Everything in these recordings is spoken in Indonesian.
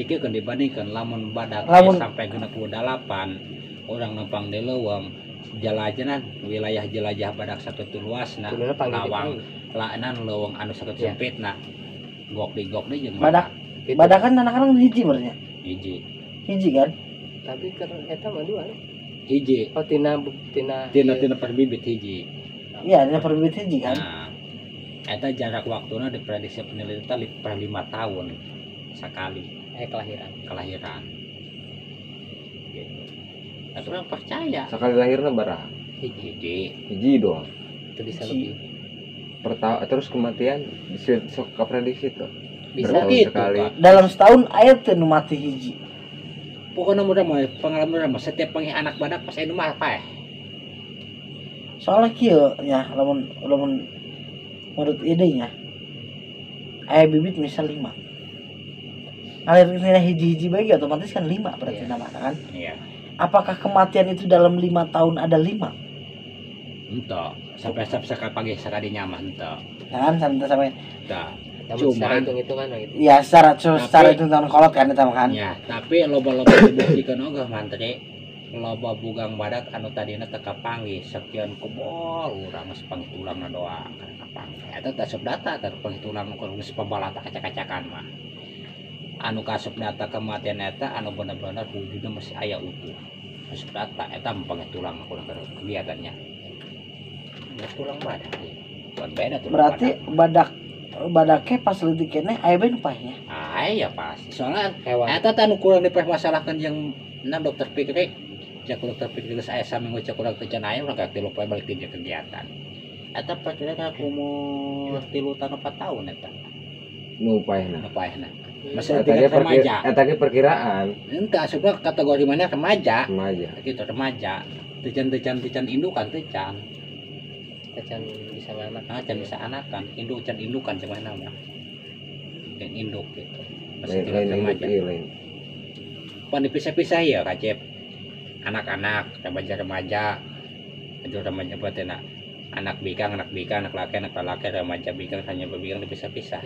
dikeun dibandingkan lamun badak sampai 68 orang numpang di leuweung jalajanan wilayah jelajah badak sakitu luasna lawang laanan leuweung anu sakitu sempitna gok di jeung badak kan anak-anak hiji berarti hiji kan tapi keur eta mah dua hiji oh tina per bibit hiji iya tina per bibit hiji kan nah eta jarak waktuna diprediksi peneliti per 5 tahun sekali kelahiran gitu. Tapi orang percaya sekali lahirnya berapa? Hiji doang itu bisa lebih terus kematian sok prediksi tuh bisa gitu sekali dalam setahun aya teu nu mati hiji pokoknya mudah mah pengalaman mah setiap panggil anak badak pas anu mah apa soalnya kieu nya lamun menurut idenya aya bibit misal 5 alirnya hiji-hiji bagi otomatis kan 5 berarti namanya kan iya apakah kematian itu dalam 5 tahun ada 5 entah sampai pagi sekali nyaman entah kan sampai entah cuma hitung-hitungan gitu ya secara hitungan kolot kan itu kan ya tapi loba-loba dibuktikan oge mantri loba bugang badak anu tadina teu kapanggih sekian kubol urang geus pangitulangna doang kan kapanggih eta teh asup data teh pangitulang geus pembalata kacak-kacakan mah anu kasup data kematian eta anu bener-bener wujudna masih aya utuh asup data eta pangitulang aku kegiatannya tulang badak bukan beda tuh berarti badaknya pas leutik keneh aya bae nu pahnya aya pasti soalnya eta teh anu kurang dipermasalahkan yang dokter pikir jak dokter pikir geus aya saminggu cek urang teu can aya urang ka 3 poe balik di kegiatan eta perkiraan umur 3 tahun 4 tahun eta nu paehna masih tingkat remaja eta ge perkiraan entah asupna kategori mana remaja gitu remaja tecan indukan tecan bisa anak can bisa anakan indukan cuman nama dan induk gitu masih tingkat remaja pan dipisah-pisah ya kacep anak-anak remaja itu remaja buat anak bikang anak laki remaja bikang hanya berbikang dipisah-pisah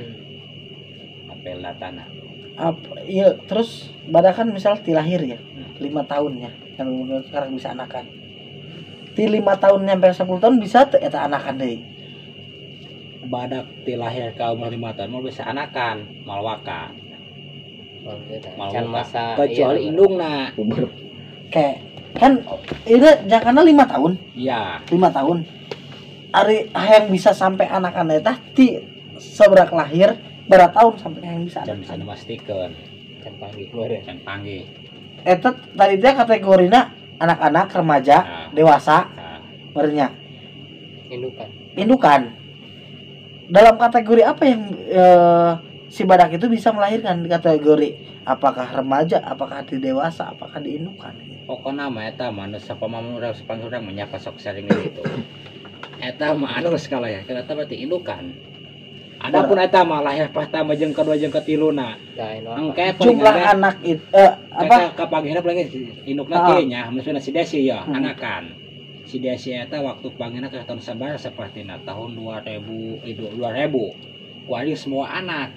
apel datana iya terus badak kan misal ti lahir ya 5 tahunnya yang sekarang bisa anakan ti 5 tahun sampai 10 tahun bisa teu eta anakan deui badak ti lahir ka umur 5 tahun mau bisa anakan malwaka masa kecuali indungna kayak kan ini jangkana 5 tahun iya 5 tahun ari hayang bisa sampai anak-anak eta ti sabrak lahir berapa tahun sampai yang bisa bisa memastikan can panggih eta tadi teh kategorina anak-anak remaja dewasa berenya indukan dalam kategori apa yang si badak itu bisa melahirkan di kategori apakah remaja apakah di dewasa apakah di indukan pokoknya mah eta mah sapamamun urang sapanggih urang menyapa sok sering itu eta mah anu skala ya eta berarti indukan adapun eta mah lahir pertama jeung kedua jeung ketiluna engke jumlah anak itu apa kapanggihna paling indukna teh nya maksudna si desi ya anakan si desi eta waktu panggihna ke tahun sabaraha sapertina tahun 2000 kuari semua anak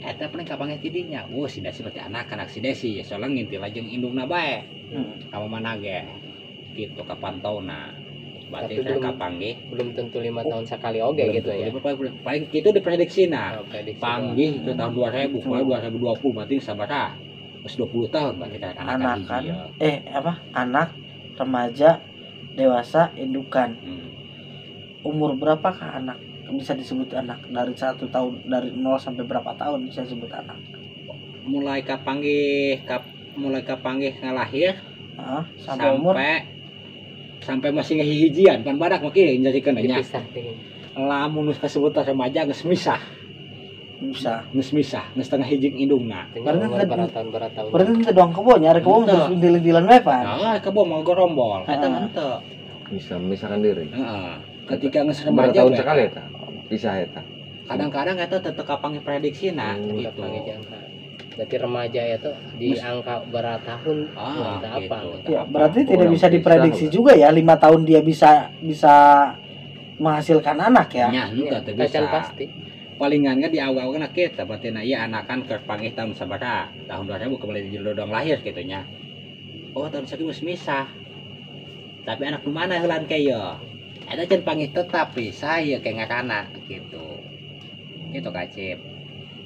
eta paling kapanggih tidinya si desi berarti anak si desi ya soalnya ngintil jeung indukna bae ka mana ge kitu kapantona berarti saya kapanggih belum tentu 5 tahun sekali oge gitu ya paling itu diprediksi panggih itu tahun 2000 2020 berarti sabaraha pas 20 tahun berarti anakan anak remaja dewasa indukan umur berapakah anak bisa disebut anak dari 1 tahun dari 0 sampai berapa tahun bisa disebut anak mulai kapanggih ngalahir sampai umur sampai masih ngehijian pan badak mah kieu njadikeun nya lamun geus kasebut remaja geus misah geus tengah hijing indungna berarti teu doang kebo nya ari kebo terus dilan we pan kebo mah gorombol eta mah henteu bisa memisahkan diri ketika geus remaja tahun sekali eta pisah eta kadang-kadang eta teu kapanggih prediksina gitu berarti remaja itu di angka berapa tahun apa gitu. Ya, berarti tidak bisa diprediksi juga ya 5 tahun dia bisa menghasilkan anak ya. Nya, bisa. Pasti. palingan di awal kan kita berarti iya anakan ke panggih tahun sabaraha tahun 2000 kembali di dodong lahir gitunya. Oh tahun sakitu geus misah. Tapi anak nu mana heulan kayo. Ada can panggih tetap saya kayak ngakana gitu. Itu kacip.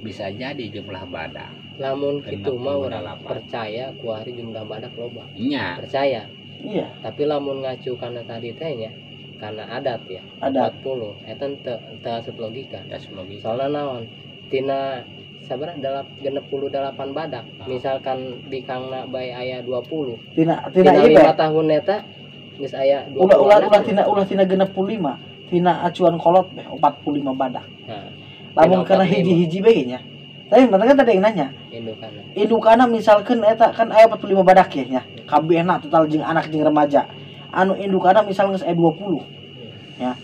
Bisa jadi jumlah badak. Lamun kitu mah urang 58. percaya ku hari jumlah badak loba. Nya. Percaya. Iya, Tapi lamun ngacu karena tadi teh nya karena adat ya. Adat. 40 eta teu asup logika. Das logis. Soalnya naon? Tina sabaraha 68 badak. Misalkan di kangna bae aya 20. tina Tina ieu 5 tahun eta geus aya 20. ulah tina 65, tina acuan kolot beh 45 badak. Nah, Lamun tina karena 45. hiji-hiji bae nya. Tapi mana kan tadi yang nanya, Indukana. indukana misalkan eta kan aya 45 badak ya nya. Kabehna total jeung anak jeung remaja. Anu indukana misal geus aya 20. Ya.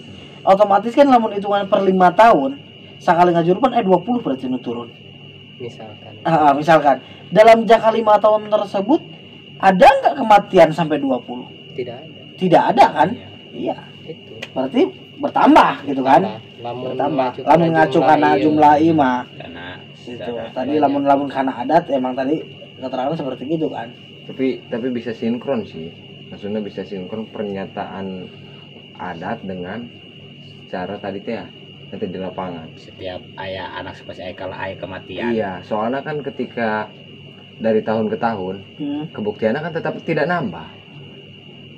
Otomatis kan lamun hitungan per 5 tahun sakali ngajurupan aya 20 berarti nu turun. Misalkan. Misalkan dalam jangka 5 tahun tersebut ada nggak kematian sampai 20? Tidak ada. Tidak ada kan? Iya. Itu. Berarti bertambah gitu kan? Lamun Bertambah. Lamun ngacu karena jumlah ima Karena gitu. secara Tadi lamun karena adat emang tadi keterangan seperti gitu kan? Tapi bisa sinkron sih. Maksudnya bisa sinkron pernyataan adat dengan cara tadi teh ya, nanti di lapangan. setiap ayah anak seperti ayah kalau ayah kematian. Iya, soalnya kan ketika dari tahun ke tahun kebuktiannya kan tetap tidak nambah.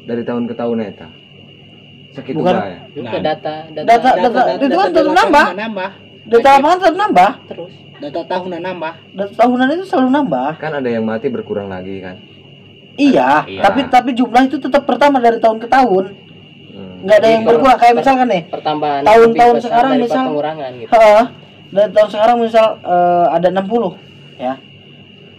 Dari tahun ke tahun eta. Segitu Bukan. bae. Itu Nah. data Itu kan tetap nambah. nambah. Data lapangan tetap nambah. terus. Data tahunan nambah. Data tahunan itu selalu nambah. Kan ada yang mati berkurang lagi kan. Iya, Iya. tapi jumlah itu tetap bertambah dari tahun ke tahun. Nggak ada yang Jadi berkurang kayak misalkan nih. Pertambahan Tahun-tahun lebih besar sekarang daripada misal- pengurangan gitu. Dari tahun sekarang misal ada 60 ya.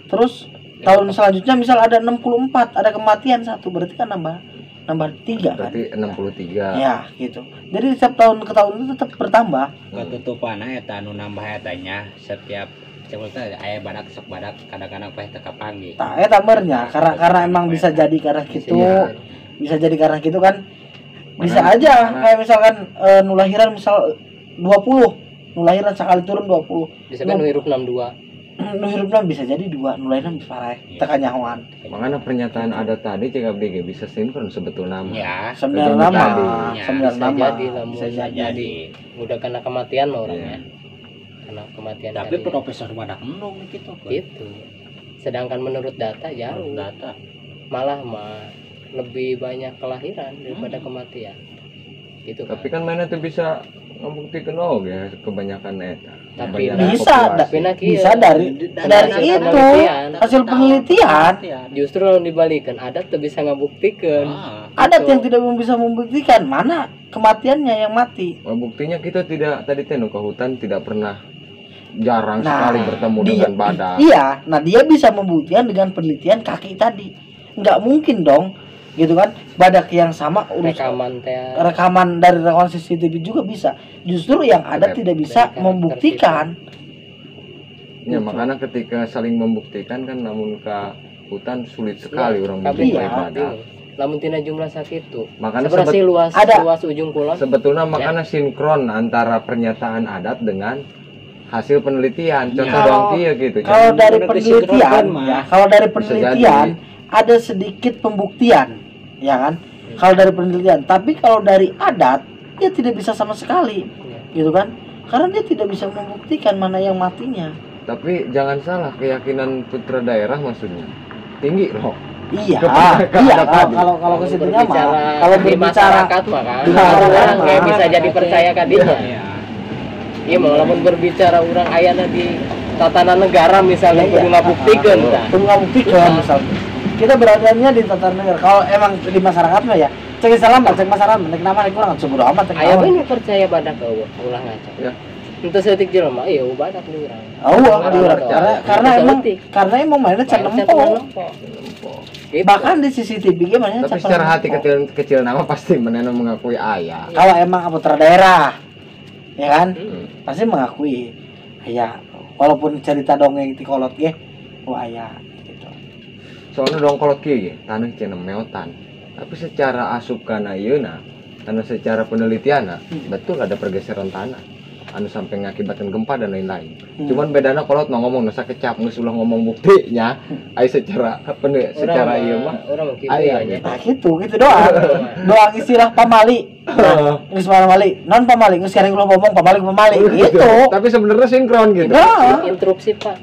Terus tahun selanjutnya misal ada 64, ada kematian satu, berarti kan nambah 3 kan? Berarti 63. Ya, gitu. Jadi setiap tahun ke tahun itu tetap bertambah. Ketutupan eta anu nambah etanya setiap sebetulnya ayah badak sok badak kadang-kadang teh teka panggih. Nah, eta benernya karena emang bisa jadi karena gitu. Bisa Bisa jadi karena gitu kan. Bisa Mana- aja mana- kayak misalkan nu lahiran misal 20. Nu lahiran sekali turun 20. Bisa kan hirup 62. Nu hirupna bisa jadi 2, nu lahiran bisa parah. Teka nyahoan. Makanya pernyataan adat tadi jika BG bisa sinkron sebetulnya nama. Ya, Sembilan Kebetulan nama, tadi. Ya, sembilan bisa nama. jadi lah, Bisa bisa jadi. jadi. Udah kena kematian mah orangnya. Iya. Kena kematian. Tapi tadi. profesor badak endung gitu. Gitu. Sedangkan menurut data jauh. Data. Malah mah lebih banyak kelahiran daripada kematian. Gitu kan. Tapi kan mana tuh bisa ngebuktikan ya kebanyakan eta. Tapi Kebanyakan Bisa, populasi. tapi nak iya. Bisa dari Hasil itu penelitian. hasil penelitian. Justru kalau dibalikan adat tuh bisa ngabuktikan. Adat yang tidak bisa membuktikan mana kematiannya yang mati. Wah, buktinya kita tidak tadi teh ke hutan tidak pernah jarang Nah, sekali bertemu dia- dengan badak. Iya, nah dia bisa membuktikan dengan penelitian kaki tadi. Nggak mungkin dong, gitu kan? Badak yang sama Rekaman teh rekaman dari rekaman CCTV juga bisa. Justru yang adat Oke. tidak bisa Dari membuktikan. Ya, Gitu. makanya ketika saling membuktikan kan namun ke hutan sulit sekali orang kabeh Iya. menjumpai mah badak. bingung. Lamun tina jumlah sakitu. Makanya Seberapa sih luas ada- luas ujung kulon? sebetulnya makanya sinkron antara pernyataan adat dengan hasil penelitian. Contoh Ya. doang kia gitu. Kalau Jangan- dari benar penelitian, disinkronkan, mah. ya, kalau dari Bisa penelitian ada sedikit pembuktian, ya kan? Kalau dari penelitian, tapi kalau dari adat dia tidak bisa sama sekali, gitu kan? Karena dia tidak bisa membuktikan mana yang matinya. Tapi jangan salah, keyakinan putra daerah maksudnya tinggi loh. Iya, Kepercayaan iya. adat tadi. Kalau ke situnya mah, Berbicara kalau di berbicara masyarakat mah kan, di masyarakat orang kayak mah. bisa jadi percaya kadinya. Iya. Iya, walaupun berbicara orang ayana di tatanan negara misalnya Iya. kudu ngabuktikan tah. perlu membuktikan misalnya. Kita beradanya di tatanan negara. Kalau emang di masyarakat mah ya, cek salam, cek masyarakat, nek nama nek kurang sebut amat cek. Aya we percaya badak ke ulah ngaca. Ya. Untuk setik jelema iya badak di urang. Oh, Orang diurang. percaya. karena Bisa emang letik. mainnya can Mainnya empok. lempok. Gitu. Bahkan di CCTV ge mainnya Tapi can secara hati empok. kecil nama pasti menena mengakui ayah. Kalau emang putra daerah, ya kan, Hmm. pasti mengakui ayah. Walaupun cerita dongeng di kolot ge, ayah gitu. Soalnya dong kalau kieu ge tanah cenah meotan. Tapi secara asup kana yeuna, karena secara penelitian betul ada pergeseran tanah. anu sampai mengakibatkan gempa dan lain-lain. Cuman bedanya kalau mau ngomong nasa kecap geus ulah ngomong buktinya, ai secara apa nih secara ieu mah. Orang kitu Aya ya. Nah gitu doang. Doang istilah pamali. Nah, geus pamali. Non pamali geus kareng ulah ngomong pamali gitu. Tapi sebenarnya sinkron gitu. Nah. Interupsi Pak.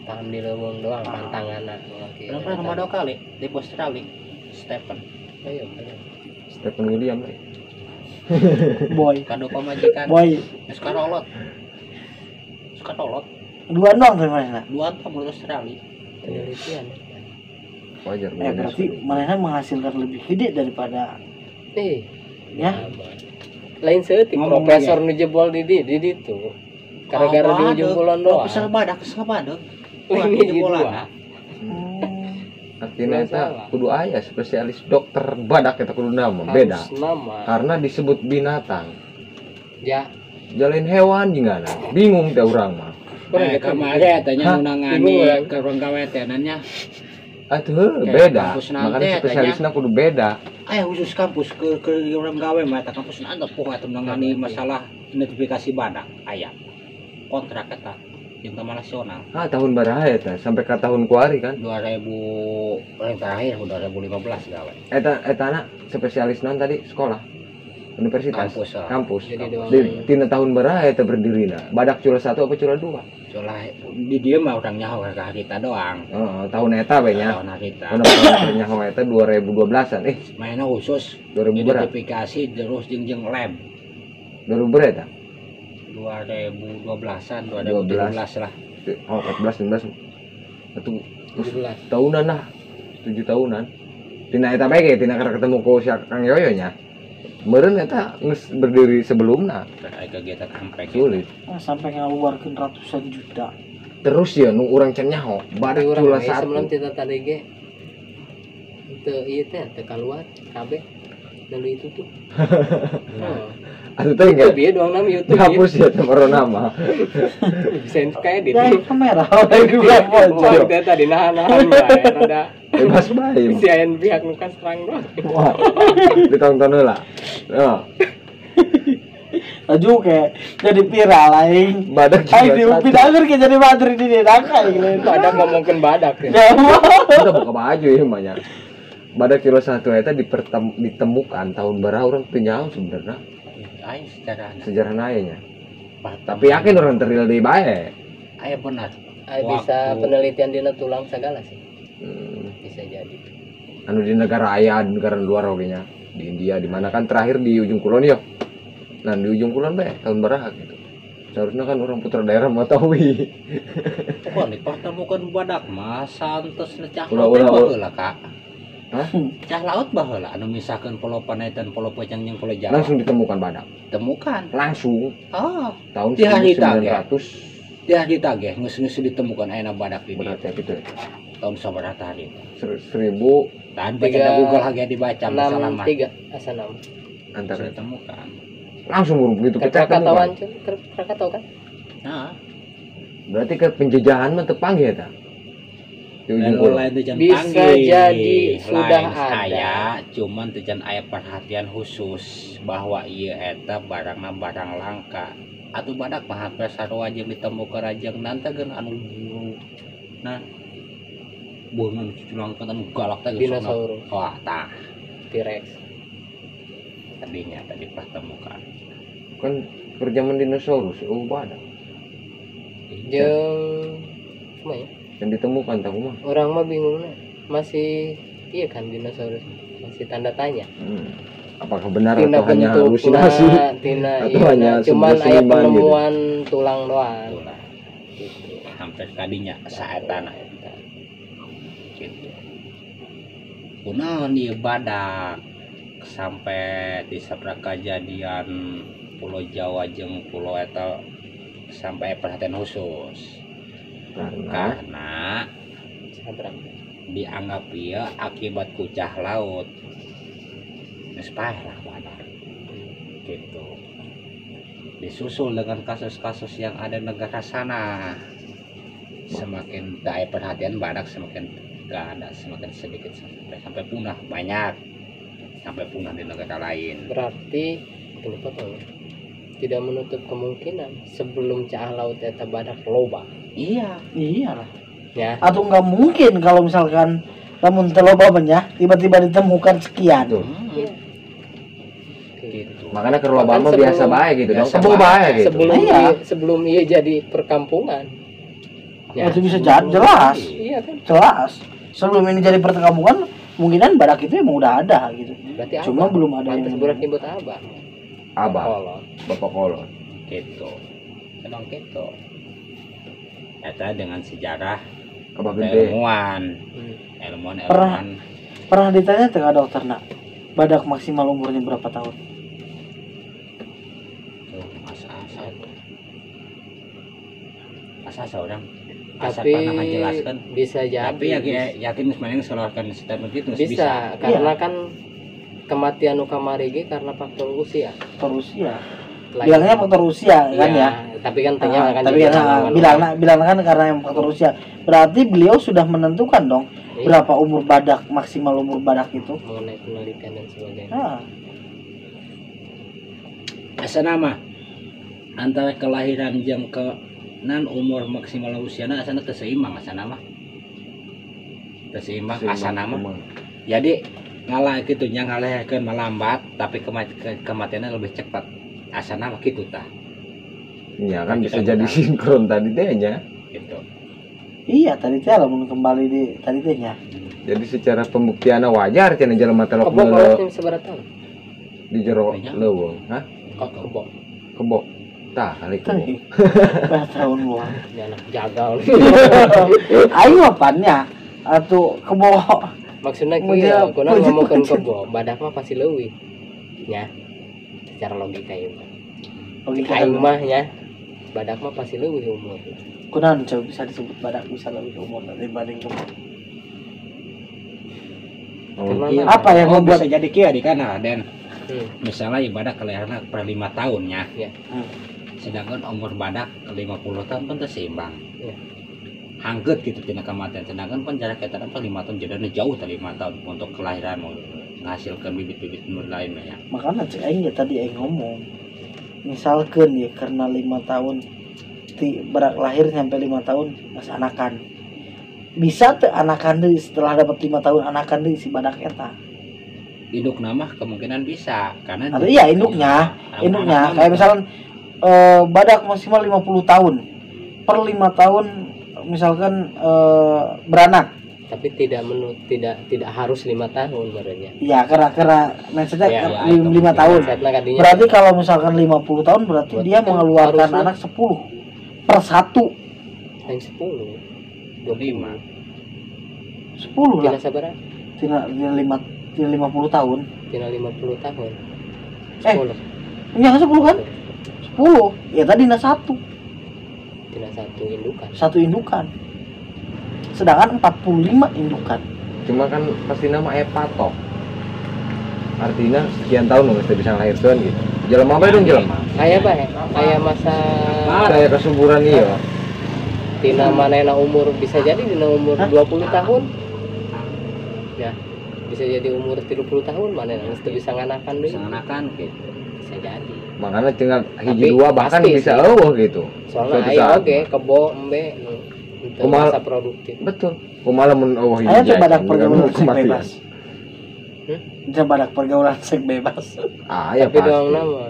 Tahan di leuweung doang pantanganna. Pernah nama dua kali di Australia. Stephen. Ayo. Stephen William. Boy. Kado pamajikan. Boy. Sekarolot. Sekarolot. Dua doang tuh mana? Dua tamu Australia. Penelitian. Wajar. Berarti mana menghasilkan lebih gede daripada ya. Lain seutik Ngomong profesor nu jebol di ditu. Gara-gara di jebolan doang. Profesor badak sabadak. Ini jebolan. Artinya eta kudu aya spesialis dokter badak eta kudu nama beda. Nama. Karena disebut binatang. Ya. Jalin hewan jingana. Bingung teh urang mah. Kemarin tanya nunangani ke ruang gawe teh nanya. Atuh beda. Makanya spesialisnya kudu beda. Aya khusus kampus ke ruang gawe mah eta kampus anda poh atuh nangani masalah identifikasi badak aya. Kontrak eta jeung Taman Nasional. Tahun baraha eta sampai ka tahun kuari kan. 2000 paling terakhir 2015 gawe. Eta anak spesialis non tadi sekolah universitas Kampus. Jadi doang. Tina tahun baraha eta berdirina. Badak cula 1 apa cula 2? Cula di dieu mah urang nyaho ka harita doang. Tahun eta we nya. Tahun harita. Pernah nyaho eta 2012-an. Mainnya khusus 2000 berapa? identifikasi terus jeung lab. 2000 berapa? 2012-an, 2017 lah. 14 19. Itu 17. tahunan lah. 7 tahunan. Tina eta bae ge tina ketemu ku si Kang Yoyo nya. meureun eta geus berdiri sebelumna Ada kegiatan sampai sulit. Nah, sampai ngaluarkeun ratusan juta. Terus ya nu urang can nyaho badak Tapi cula urang we sebelum satu. kita tadi ge teu ieu teh teu kaluar kabeh lalu itu tuh. Oh. Atuh teh enggak YouTube ya doang nama YouTube ya. dihapus ya temero nama. Bisa kayak edit. Ya kamera lagi gua Wah, pojok. kita tadi nahan-nahan bae rada Bebas bae. si ayeun pihak nu kan serang doang. Wah. Ditonton heula. Heeh. Laju kayak jadi viral aing. Badak Aing cula satu. diupin kayak jadi materi di daka aing. Badak ngomongkeun badak ya. Ya Udah buka baju ya banyak. Badak cula satu eta ditemukan tahun berapa orang teu nyaho sebenarnya Ayo secara sejarah nya. Tapi yakin orang teril deui bae. ayo benar. Bisa Waktu- penelitian dina tulang segala sih. Hmm. Bisa jadi. Anu di negara aya, di negara luar oge nya. Di India di mana kan terakhir di ujung kulon ya. Nah, di ujung kulon bae tahun berapa gitu. Seharusnya kan orang putra daerah mengetahui. Wah, nih pertemukan badak mah santos na cah Ulah, laut ulah, baheula Kak. Hah? Cah laut baheula anu misalkan pulau Panaitan, pulau Pajang jeung pulau Jawa. Langsung ditemukan badak. Temukan. Langsung Oh, tahun Di hari tag, 1900 dia ditagih geus ditemukan aya badak di dieu. berarti gitu. Tahun sabaraha tadi. 1000 Dan Tiga- baca Google lagi dibaca masalah mah. 63 asa nama. antara Ditemukan. langsung burung begitu pecah Krakatauan temukan. Krakatau kan? Nah, Berarti ke penjajahan mah tepang ya ta. Di ujung lalu kulon. lain teu can Bisa panggil. jadi sudah Lain ada. aya, cuman teu can aya perhatian khusus bahwa ieu eta barangna barang langka. Atuh badak mah hampir sarua jeung ditemukeun rajang nanti geun anu buru. Nah, beungeun cuculang anu galak teh geus sono. Dinosaurus, Wah, tah T-Rex. tadinya tadi pas temukan. Kan perjaman dinosaurus badak. Jeung kumaha ya? Yang ditemukan tahu mah. Orang mah bingungnya masih iya kan dinosaurus masih tanda tanya. Apakah benar Tina atau hanya bentukna, halusinasi? tina Atau iya, hanya cuman sebuah aya seniman gitu? penemuan tulang doang. Itulah. Hampir kadinya saetana eta. Gitu. Kunaon ieu badak sampai di sabaraha kejadian Pulau Jawa jeung pulau eta sampai perhatian khusus karena Sabrak. dianggap ieu akibat kucah laut geus paeh lah badak gitu. Disusul dengan kasus-kasus yang ada di negara sana, semakin daya perhatian badak semakin gak ada, semakin sedikit sampai punah, banyak sampai punah di negara lain. Berarti ini potong. Tidak menutup kemungkinan sebelum cah laut eta badak loba. Iya, Iyalah. Ya. Atau nggak mungkin kalau misalkan namun teloba banyak tiba-tiba ditemukan sekian. Tuh. Iya. gitu. Makanya ke Lobama Bahkan biasa sebelum- bae gitu dong. biasa Sebelum bae. bae gitu. Iya. Sebelum ia jadi perkampungan. Ya. Itu bisa jelas, Iya kan? jelas. Sebelum ini jadi perkampungan, kemungkinan badak itu emang udah ada gitu. Berarti Cuma abah. belum ada Pantes yang- budak nyebut abah. Abah, Kolot. Bapak Kolon. Gitu. Emang gitu. Eta dengan sejarah Abah gede. ilmuwan, Hmm. ilmuwan. Pernah ditanya tengah dokter nak, badak maksimal umurnya berapa tahun? Tuh, asa-asa itu. Asa-asa orang. Asa Tapi pernah menjelaskan. bisa jadi. Tapi yakin sebenarnya sekolahkan statement itu bisa, karena kan kematian nu kamari ge karena faktor usia. Faktor usia. Lain. Bilangnya faktor usia kan Iya, ya. tapi kan tanya kan Tapi juga kan lawan-lawan. bilang kan karena yang faktor usia. Berarti beliau sudah menentukan dong Iya, berapa umur badak, maksimal umur badak itu. mengenai penelitian dan sebagainya. Nah, asa nama antara kelahiran jeung ke nan umur maksimal usiana asana teu seimbang asa nama. Teu seimbang asa nama. Jadi ngalah gitu nya ngalahkeun melambat tapi kematiannya lebih cepat. Asa nama kitu tah. Iya kan bisa Kita jadi kenal. sinkron tadi teh nya. Gitu. iya tadi teh lamun kembali di tadi teh nya. Jadi secara pembuktiannya wajar cenah jelema telok Kebok meuleuh kalau seberapa tahun? di jero Banyak. leuweung. Hah? Kebok. Kebo. Tah kali kebo. Tadi berapa tahun luang. Ini anak jagal. Ayo apanya? Atuh kebo. Maksudnya Kemudian- kieu, kuna ngomongkeun kebok, badak mah pasti leuwih. ya secara logika ya Logika aing mah ya badak mah pasti leuwih umur kunaon coba bisa disebut badak bisa lebih umur dibanding umur. Cuman Iya, apa yang oh, membuat- bisa jadi kia di kana dan hmm. misalnya ibadah kelahiran per 5 tahunnya Ya. sedangkan umur badak 50 tahun kan seimbang Ya. hangget gitu tina kematian sedangkan kan jarak kita per 5 tahun jadi jauh dari 5 tahun untuk kelahiran mau menghasilkan bibit-bibit nur lainnya ya. Makanya cek aing ya tadi aing ngomong misalkan ya karena 5 tahun berak lahir sampai 5 tahun masih anakan bisa tuh anakan deui setelah dapat 5 tahun anakan deui si badak eta. Induk nama kemungkinan bisa karena Atau iya induknya kayak misalkan badak maksimal 50 tahun per 5 tahun misalkan beranak. Tapi tidak harus 5 tahun barunya. Iya karena maksudnya Ya, 5 tahun. Setna kadinya Berarti kalau misalkan 50 tahun berarti Berarti dia kan mengeluarkan harusnya- anak 10 per 1. yang 10 5 10 lah. tina sabaraha Tina 50 tahun. tina 50 tahun Eh. 10 Enggak 10 kan? 10. Ya tadi na 1. tina 1 indukan 1 indukan. Sedangkan 45 indukan. Cuma kan pasti nama patok. Artinya sekian tahun nggak bisa ngelahirin gitu. Jalan apa dong jalan? kayak apa ya kayak masa Kayak kesuburan iya. tina manena umur bisa jadi dina umur Hah? 20 tahun ya bisa jadi umur 30 tahun manena geus teu bisa nganakan deui seakan gitu bisa jadi Makanya tinggal hiji Tapi dua bahkan pasti bisa sih. gitu. soalnya Suatu aya saat. oge kebo embe nu teu Kumaha- masa produktif Betul. Kumaha mun hiji. Ayo coba badak jajan, pergaulan bukan seks kematian. bebas. Coba badak pergaulan seks bebas. Ah ya tapi pasti. doang nama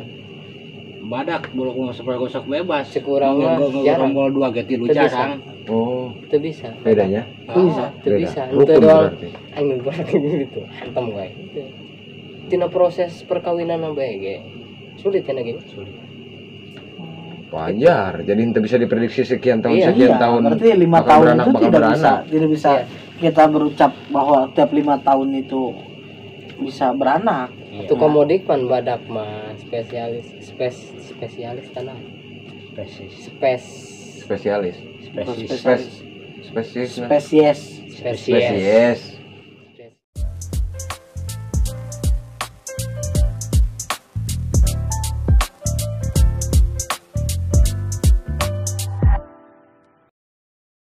badak bulu seperti gosok bebas Sekurang mah jarang. ngobrol 2 geti lu Teu bisa. jarang Oh, teu bisa bedanya. Bisa. teu Beda. bisa Rukun teu doang berarti. aing buat gitu hantem wae tina proses perkawinan bae ge sulit cenah gini Wajar. Jadi itu bisa diprediksi sekian tahun Iya, sekian Iya, tahun. berarti 5 bakal tahun beranak, itu bakal tidak beranak. bisa Iya. kita berucap bahwa tiap 5 tahun itu bisa beranak. iya. itu komodik pan badak mah spesialis tanah spesies Spesialis. spesies Spesies. Spesies spesies Spesies.